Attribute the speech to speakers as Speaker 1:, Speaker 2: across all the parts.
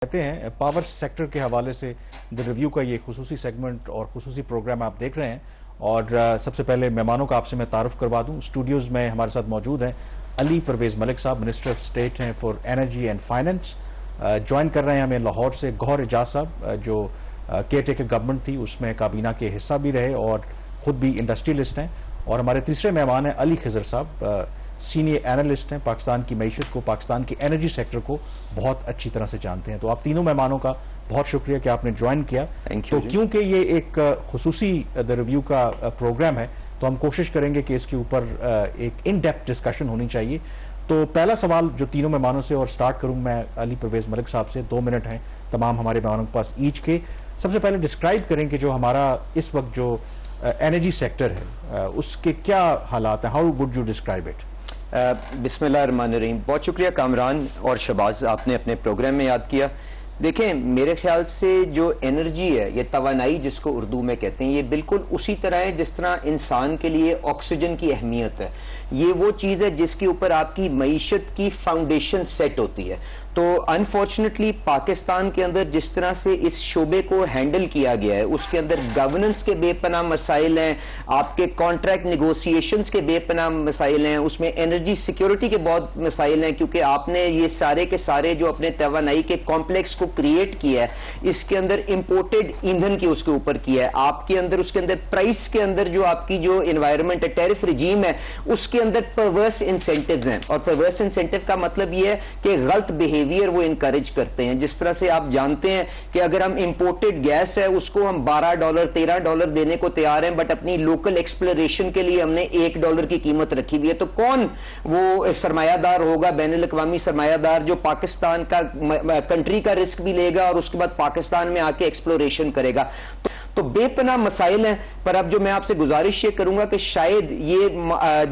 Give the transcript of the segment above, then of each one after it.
Speaker 1: कहते हैं power sector के हवाले से द रिव्यू का ये खुसूसी सेगमेंट और खुसूसी प्रोग्राम आप देख रहे हैं। और सबसे पहले मेहमानों का आपसे मैं तारुफ करवा दूं। स्टूडियोज में हमारे साथ मौजूद हैं अली परवेज मलिक साहब, मिनिस्टर ऑफ स्टेट हैं for energy and finance. Join कर रहे हैं हमें लाहौर से गौहर एजाज साहब, जो केयर टेकर गवर्नमेंट थी उसमें काबीना के हिस्सा भी रहे और खुद भी इंडस्ट्रियलिस्ट हैं। और हमारे तीसरे मेहमान हैं अली खिजर साहब, सीनियर एनालिस्ट हैं, पाकिस्तान की मईशत को, पाकिस्तान के एनर्जी सेक्टर को बहुत अच्छी तरह से जानते हैं। तो आप तीनों मेहमानों का बहुत शुक्रिया कि आपने ज्वाइन किया। तो क्योंकि ये एक खुसूसी द रिव्यू का प्रोग्राम है तो हम कोशिश करेंगे कि इसके ऊपर एक इन डेप्थ डिस्कशन होनी चाहिए। तो पहला सवाल जो तीनों मेहमानों से, और स्टार्ट करूं मैं अली परवेज मलिक साहब से। 2 मिनट हैं तमाम हमारे मेहमानों के पास ईच के। सबसे पहले डिस्क्राइब करें कि जो हमारा इस वक्त जो एनर्जी सेक्टर है उसके क्या हालात हैं, how would you describe it?
Speaker 2: बिस्मिल्लाहिर्रहमानिर्रहीम। बहुत शुक्रिया कामरान और शबाज, आपने अपने प्रोग्राम में याद किया। देखें, मेरे ख्याल से जो एनर्जी है, ये तवानाई जिसको उर्दू में कहते हैं, ये बिल्कुल उसी तरह है जिस तरह इंसान के लिए ऑक्सीजन की अहमियत है। ये वो चीज़ है जिसके ऊपर आपकी मईशत की फाउंडेशन सेट होती है। तो अनफॉर्चुनेटली पाकिस्तान के अंदर जिस तरह से इस शोबे को हैंडल किया गया है, उसके अंदर गवर्नेंस के बेपनाह मसाइल हैं, आपके कॉन्ट्रैक्ट निगोशिएशंस के बेपनाह मसाइल हैं, उसमें एनर्जी सिक्योरिटी के बहुत मसाइल हैं, क्योंकि आपने ये सारे के सारे जो अपने तवानाई के कॉम्प्लेक्स को क्रिएट किया है, इसके अंदर इंपोर्टेड ईंधन की उसके ऊपर किया है। आपके अंदर उसके अंदर प्राइस के अंदर जो आपकी जो एनवायरमेंट है, टैरिफ रिजीम है, उसके अंदर परवर्स इंसेंटिव्स हैं। और परवर्स इंसेंटिव का मतलब यह है कि गलत बिहेवियर वो इनकरेज करते हैं। जिस तरह से आप जानते हैं कि अगर हम इंपोर्टेड गैस है उसको हम $12 $13 देने को तैयार हैं, बट अपनी लोकल एक्सप्लोरेशन के लिए हमने $1 की कीमत रखी हुई है, तो कौन वो सरमायादार होगा, बैनुल अक़वामी सरमायादार, जो पाकिस्तान का कंट्री का रिस्क भी लेगा और उसके बाद पाकिस्तान में आके एक्सप्लोरेशन करेगा? तो बेपनाह मसाइल हैं। पर अब जो मैं आपसे गुजारिश ये करूंगा कि शायद ये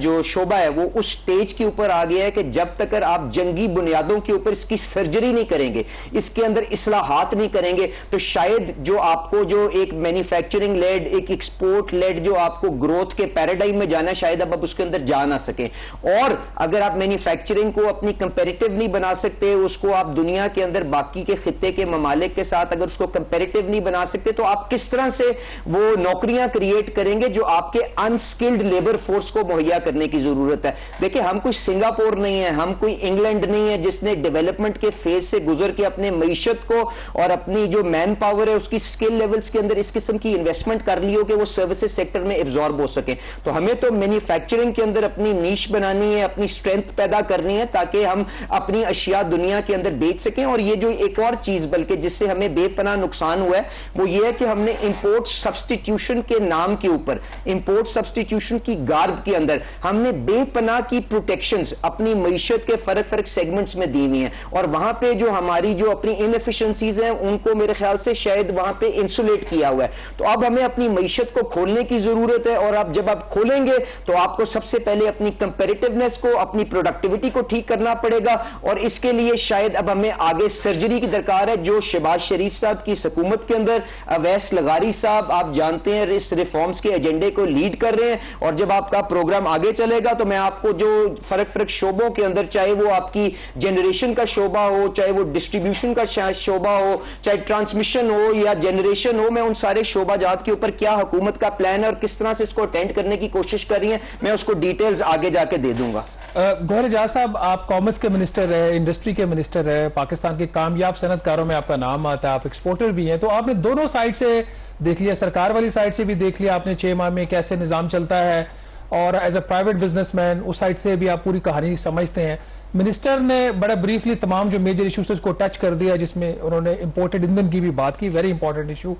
Speaker 2: जो शोबा है वो उस स्टेज के ऊपर आ गया है कि जब तक आप जंगी बुनियादों के ऊपर इसकी सर्जरी नहीं करेंगे, इसके अंदर इस्लाहात नहीं करेंगे, तो शायद जो आपको जो एक मैन्युफैक्चरिंग लेड, एक एक्सपोर्ट लेड जो आपको ग्रोथ के पैराडाइम में जाना है, शायद अब उसके अंदर जा ना सके। और अगर आप मैन्युफैक्चरिंग को अपनी कंपेरेटिव नहीं बना सकते, उसको आप दुनिया के अंदर बाकी के खित्ते के ममालिक के साथ अगर उसको कंपेरेटिव नहीं बना सकते, तो आप किस तरह से वो नौकरियां क्रिएट करेंगे जो आपके अनस्किल्ड लेबर फोर्स को मुहैया करने की जरूरत है? देखिए, हम कोई सिंगापुर नहीं है, हम कोई इंग्लैंड नहीं है जिसने डेवलपमेंट के फेज से गुजर के अपने मईशत को और अपनी जो मैन पावर है उसकी स्किल लेवल्स के अंदर इस किस्म की इन्वेस्टमेंट कर ली हो कि वो सर्विसेज सेक्टर में एब्जॉर्ब हो सके। तो हमें तो मैन्युफैक्चरिंग के अंदर अपनी नीश बनानी है, अपनी स्ट्रेंथ पैदा करनी है, ताकि हम अपनी अशिया दुनिया के अंदर बेच सकें। और ये जो एक और चीज बल्कि जिससे हमें बेपनाह नुकसान हुआ है वो ये है कि हमने इंपोर्ट सब्स्टिट्यूशन के नाम के ऊपर, इंपोर्ट सब्स्टिट्यूशन की गार्ड के अंदर हमने बेपनाह की प्रोटेक्शंस अपनी मईशत के फर्क सेगमेंट्स में दी हुई हैं। और वहां पे जो हमारी जो अपनी इनएफिशिएंसीज हैं उनको मेरे ख्याल से शायद वहां पे इंसुलेट किया हुआ है। तो अब हमें अपनी मईशत को खोलने की जरूरत है। और अब जब आप खोलेंगे तो आपको सबसे पहले अपनी कंपेरेटिवनेस को, अपनी प्रोडक्टिविटी को ठीक करना पड़ेगा। और इसके लिए शायद अब हमें आगे सर्जरी की दरकार है, जो शहबाज शरीफ साहब की हुकूमत के अंदर अवैस लगारी साहब, आप जानते हैं, इस रिफॉर्म्स के एजेंडे को लीड कर रहे हैं। और जब आपका प्रोग्राम आगे चलेगा तो मैं आपको जो फर्क शोबों के अंदर, चाहे वो आपकी जनरेशन का शोबा हो, चाहे वो डिस्ट्रीब्यूशन का शोबा हो, चाहे ट्रांसमिशन हो या जनरेशन हो, मैं उन सारे शोबाजात के ऊपर क्या हुकूमत का प्लान है और किस तरह से इसको अटेंड करने की कोशिश कर रही है, मैं उसको डिटेल्स आगे जाके दे दूंगा।
Speaker 3: गौहर एजाज साहब, आप कॉमर्स के मिनिस्टर रहे, इंडस्ट्री के मिनिस्टर रहे, पाकिस्तान के कामयाब सनतकारों में आपका नाम आता है, आप एक्सपोर्टर भी हैं, तो आपने दोनों साइड से देख लिया, सरकार वाली साइड से भी देख लिया आपने 6 माह में कैसे निजाम चलता है, और एज अ प्राइवेट बिजनेसमैन उस साइड से भी आप पूरी कहानी समझते हैं। मिनिस्टर ने बड़ा ब्रीफली तमाम जो मेजर इशूज उसको टच कर दिया, जिसमें उन्होंने इंपोर्टेड ईंधन की भी बात की, very important issue,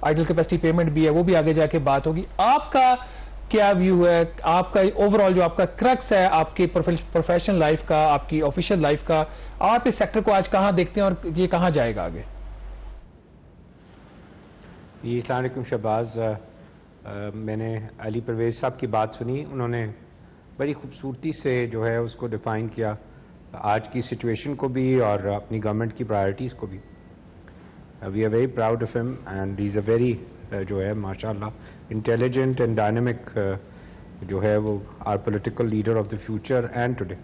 Speaker 3: idle capacity payment भी है, वो भी आगे जाके बात होगी। आपका क्या व्यू है, आपका ओवरऑल जो आपका क्रक्स है आपकी प्रोफेशनल लाइफ का, आपकी ऑफिशियल लाइफ का, आप इस सेक्टर को आज कहां देखते हैं और ये कहां जाएगा आगे?
Speaker 4: जी, अस्सलाम वालेकुम शहबाज। मैंने अली परवेज साहब की बात सुनी, उन्होंने बड़ी खूबसूरती से जो है उसको डिफाइन किया, आज की सिचुएशन को भी और अपनी गवर्नमेंट की प्रायोरिटीज़ को भी। We are very proud of him and he is a very जो है माशाल्लाह इंटेलिजेंट एंड डायनेमिक जो है वो our political leader of the future and today.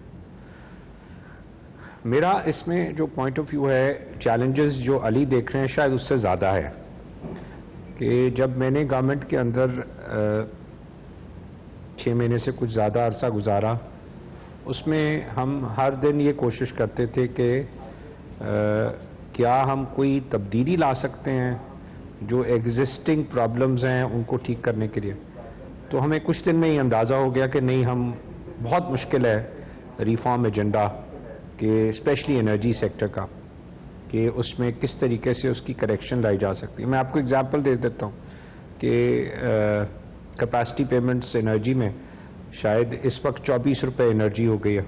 Speaker 4: मेरा इसमें जो पॉइंट ऑफ व्यू है, चैलेंजेस जो अली देख रहे हैं शायद उससे ज़्यादा है कि जब मैंने गवर्नमेंट के अंदर 6 महीने से कुछ ज़्यादा अरसा गुजारा, उसमें हम हर दिन ये कोशिश करते थे कि क्या हम कोई तब्दीली ला सकते हैं जो एग्जिस्टिंग प्रॉब्लम्स हैं उनको ठीक करने के लिए। तो हमें कुछ दिन में ही अंदाज़ा हो गया कि नहीं, हम बहुत मुश्किल है रिफॉर्म एजेंडा कि स्पेशली एनर्जी सेक्टर का, कि उसमें किस तरीके से उसकी करेक्शन लाई जा सकती है। मैं आपको एग्जांपल दे देता हूँ कि कैपेसिटी पेमेंट्स एनर्जी में शायद इस वक्त 24 रुपये एनर्जी हो गई है,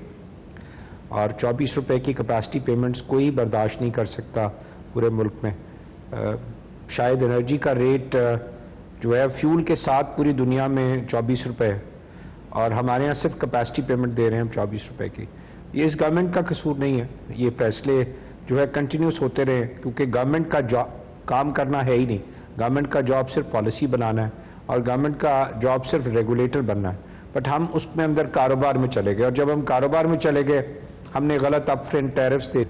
Speaker 4: और 24 रुपये की कैपेसिटी पेमेंट्स कोई बर्दाश्त नहीं कर सकता पूरे मुल्क में। शायद एनर्जी का रेट जो है फ्यूल के साथ पूरी दुनिया में 24 रुपये है, और हमारे यहाँ सिर्फ कैपेसिटी पेमेंट दे रहे हैं हम 24 रुपये की। ये इस गवर्नमेंट का कसूर नहीं है, ये फैसले जो है कंटिन्यूस होते रहे, क्योंकि गवर्नमेंट का काम करना है ही नहीं। गवर्नमेंट का जॉब सिर्फ पॉलिसी बनाना है, और गवर्नमेंट का जॉब सिर्फ रेगुलेटर बनना है। बट हम उसमें अंदर कारोबार में चले गए, और जब हम कारोबार में चले गए हमने गलत अपफ्रंट टैरिफ्स दे,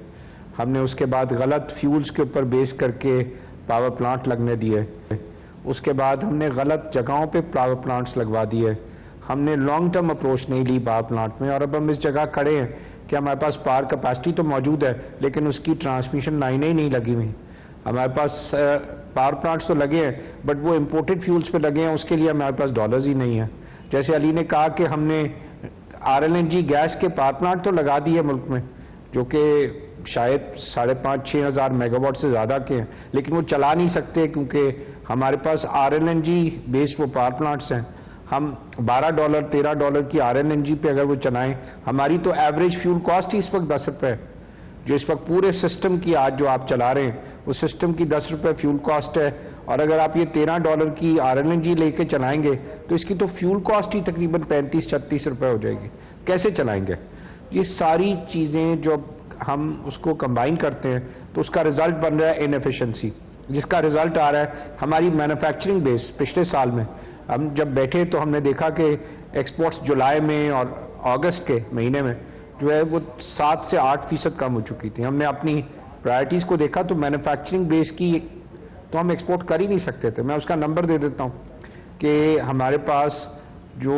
Speaker 4: हमने उसके बाद गलत फ्यूल्स के ऊपर बेस करके पावर प्लांट लगने दिए, उसके बाद हमने गलत जगहों पे पावर प्लांट्स लगवा दिए, हमने लॉन्ग टर्म अप्रोच नहीं ली पावर प्लांट में, और अब हम इस जगह खड़े हैं कि हमारे पास पावर कैपेसिटी तो मौजूद है लेकिन उसकी ट्रांसमिशन लाइनें ही नहीं लगी हुई। हमारे पास पावर प्लांट्स तो लगे हैं बट वो इम्पोर्टेड फ्यूल्स पे लगे हैं, उसके लिए हमारे पास डॉलर्स ही नहीं है। जैसे अली ने कहा कि हमने RLNG गैस के पावर प्लांट तो लगा दिए मुल्क में, जो कि शायद 5,500-6 हज़ार मेगावाट से ज़्यादा के हैं, लेकिन वो चला नहीं सकते क्योंकि हमारे पास RLNG बेस्ड वो पावर प्लांट्स हैं। हम $12-13 की RLNG पे अगर वो चलाएं, हमारी तो एवरेज फ्यूल कॉस्ट ही इस वक्त 10 रुपये है, जो इस वक्त पूरे सिस्टम की आज जो आप चला रहे हैं उस सिस्टम की 10 रुपये फ्यूल कॉस्ट है, और अगर आप ये $13 की RLNG लेके चलाएंगे तो इसकी तो फ्यूल कॉस्ट ही तकरीबन 35-36 रुपये हो जाएगी। कैसे चलाएंगे? ये सारी चीज़ें जो हम उसको कंबाइन करते हैं तो उसका रिजल्ट बन रहा है इनएफिशिएंसी, जिसका रिजल्ट आ रहा है हमारी मैन्युफैक्चरिंग बेस। पिछले साल में हम जब बैठे तो हमने देखा कि एक्सपोर्ट्स जुलाई में और अगस्त के महीने में जो है वो 7 से 8% कम हो चुकी थी। हमने अपनी प्रायोरिटीज़ को देखा तो मैन्युफैक्चरिंग बेस की तो हम एक्सपोर्ट कर ही नहीं सकते थे। मैं उसका नंबर दे देता हूँ कि हमारे पास जो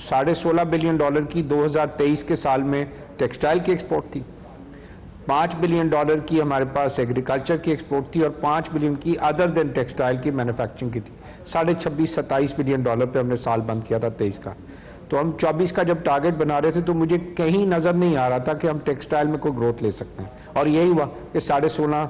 Speaker 4: $16.5 बिलियन की 2023 के साल में टेक्सटाइल की एक्सपोर्ट थी, $5 बिलियन की हमारे पास एग्रीकल्चर की एक्सपोर्ट थी, और $5 बिलियन की अदर देन टेक्सटाइल की मैन्युफैक्चरिंग की थी। 26-27 बिलियन डॉलर पे हमने साल बंद किया था 23 का। तो हम 24 का जब टारगेट बना रहे थे तो मुझे कहीं नजर नहीं आ रहा था कि हम टेक्सटाइल में कोई ग्रोथ ले सकते हैं, और यही हुआ कि 16.5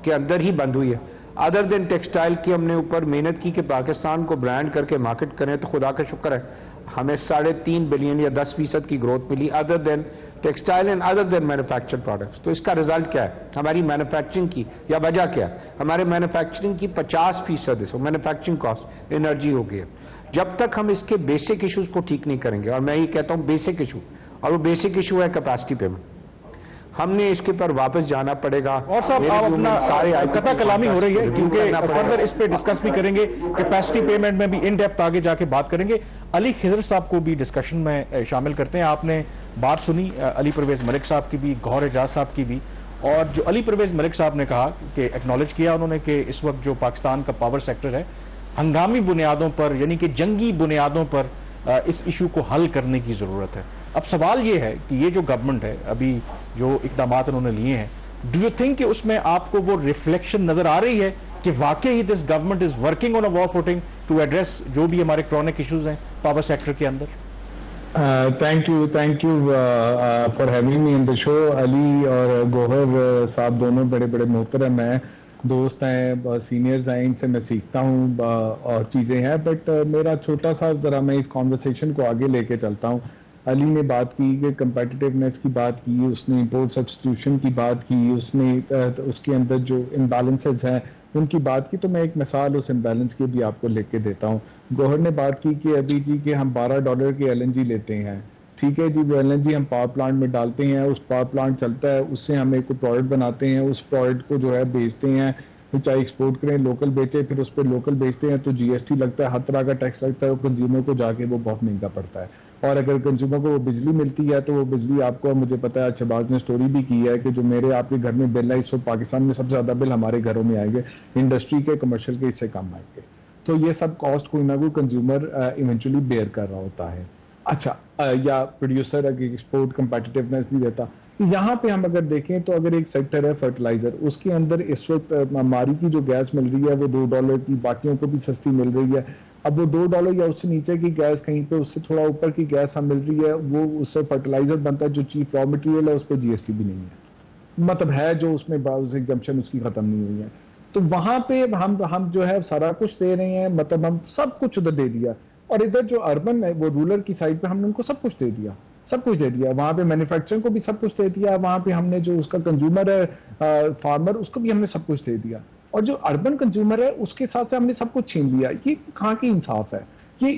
Speaker 4: के अंदर ही बंद हुई है। अदर देन टेक्सटाइल की हमने ऊपर मेहनत की कि पाकिस्तान को ब्रांड करके मार्केट करें, तो खुदा का शुक्र है हमें 3.5 बिलियन या 10% की ग्रोथ मिली other than textile and other than manufactured products. तो इसका रिजल्ट क्या है? हमारी मैन्युफैक्चरिंग की या वजह क्या है? हमारे मैन्युफैक्चरिंग की 50% मैन्युफैक्चरिंग कॉस्ट एनर्जी हो गई है। जब तक हम इसके बेसिक इश्यूज को ठीक नहीं करेंगे, और मैं ये कहता हूँ बेसिक इशू, और वो बेसिक इशू है कैपेसिटी पेमेंट, हमने इसके पर वापस जाना पड़ेगा।
Speaker 1: और साहब आप अपना कथा कलामी हो रही है क्योंकि फर्दर इस पे डिस्कस भी करेंगे, कैपेसिटी पेमेंट में भी इन डेप्थ आगे जाके बात करेंगे। अली खिजर साहब को भी डिस्कशन में शामिल करते हैं। आपने बात सुनी अली परवेज मलिक साहब की भी, गौहर एजाज साहब की भी, और जो अली परवेज मलिक साहब ने कहा कि एक्नॉलेज किया उन्होंने कि इस वक्त जो पाकिस्तान का पावर सेक्टर है हंगामी बुनियादों पर यानी कि जंगी बुनियादों पर इस इशू को हल करने की जरूरत है। अब सवाल ये है कि ये जो गवर्नमेंट है अभी जो इकदाम उन्होंने लिए हैं, डू यू थिंक कि उसमें आपको वो रिफ्लेक्शन नजर आ रही है कि वाकई this government is working on a war footing to address जो भी हमारे क्रॉनिक इश्यूज हैं पावर सेक्टर के अंदर?
Speaker 5: Thank you for having me in the show. Ali और गौहर साहब दोनों बड़े बड़े मोहतरम हैं, दोस्त हैं, सीनियर्स हैं, इनसे मैं सीखता हूँ और चीज़ें हैं। बट मेरा छोटा सा ज़रा मैं इस कॉन्वर्सेशन को आगे लेके चलता हूँ। अली ने बात की कि कंपेटिटिवनेस की बात की, उसने इम्पोर्ट सब्स्टिट्यूशन की बात की, उसने उसके अंदर जो इम्बैलेंसेस हैं उनकी बात की। तो मैं एक मिसाल उस इम्बैलेंस की भी आपको लिख के देता हूँ। गौहर ने बात की कि अभी जी कि हम $12 की LNG लेते हैं, ठीक है जी, वो LNG हम पावर प्लांट में डालते हैं, उस पावर प्लांट चलता है, उससे हम एक प्रोडक्ट बनाते हैं, उस प्रोडक्ट को जो है बेचते हैं, चाहे एक्सपोर्ट करें लोकल बेचे, फिर उस पर लोकल बेचते हैं तो GST लगता है, हर तरह का टैक्स लगता है, और कंज्यूमर को जाके वो बहुत महंगा पड़ता है। और अगर कंज्यूमर को वो बिजली मिलती है तो वो बिजली आपको, मुझे पता है शहबाज ने स्टोरी भी की है कि जो मेरे आपके घर में बिल है इस वक्त पाकिस्तान में सबसे ज्यादा बिल हमारे घरों में आएंगे, इंडस्ट्री के कमर्शियल के इससे कम आएंगे। तो ये सब कॉस्ट कोई ना कोई कंज्यूमर इवेंचुअली बेयर कर रहा होता है। अच्छा, या प्रोड्यूसर एक्सपोर्ट कंपेटिटिवनेस भी देता। यहाँ पे हम अगर देखें तो अगर एक सेक्टर है फर्टिलाइजर, उसके अंदर इस वक्त मारी की जो गैस मिल रही है वो $2 की, बाकियों को भी सस्ती मिल रही है। अब वो $2 या उससे नीचे की गैस, कहीं पे उससे थोड़ा ऊपर की गैस हम मिल रही है, वो उससे फर्टिलाइजर बनता है जो चीफ रॉ मटेरियल है, उस पर GST भी नहीं है, मतलब है जो उसमें एग्जम्पशन उसकी खत्म नहीं हुई है। तो वहां पे हम जो है सारा कुछ दे रहे हैं, मतलब हम सब कुछ उधर दे दिया, और इधर जो अर्बन है वो रूरल की साइड पे हमने उनको सब कुछ दे दिया, सब कुछ दे दिया। वहां पे मैन्युफैक्चरिंग को भी सब कुछ दे दिया, वहां पे हमने जो उसका कंज्यूमर है फार्मर, उसको भी हमने सब कुछ दे दिया, और जो अर्बन कंज्यूमर है उसके साथ से हमने सब कुछ छीन लिया। ये कहाँ की इंसाफ है? ये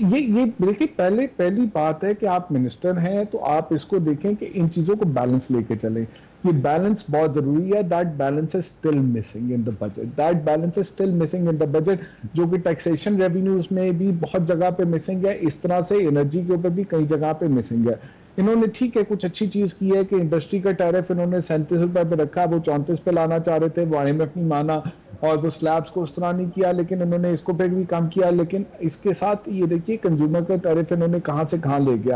Speaker 5: देखिए, पहली बात है कि आप मिनिस्टर हैं तो आप इसको देखें कि इन चीजों को बैलेंस लेके चलें। ये बैलेंस बहुत जरूरी है। That balance is still missing in the budget, that balance is still missing in the budget, जो कि टैक्सेशन रेवेन्यूज में भी बहुत जगह पे मिसिंग है, इस तरह से एनर्जी के ऊपर भी कई जगह पे मिसिंग है। इन्होंने ठीक है कुछ अच्छी चीज की है कि इंडस्ट्री का टैरिफ इन्होंने 37 रुपए पे रखा, वो 34 पे लाना चाह रहे थे, वो IMF नहीं माना, और वो स्लैब्स को उस तरह नहीं किया, लेकिन इन्होंने इसको पे भी काम किया। लेकिन इसके साथ ये देखिए कंज्यूमर का टैरिफ इन्होंने कहां से कहां ले गया।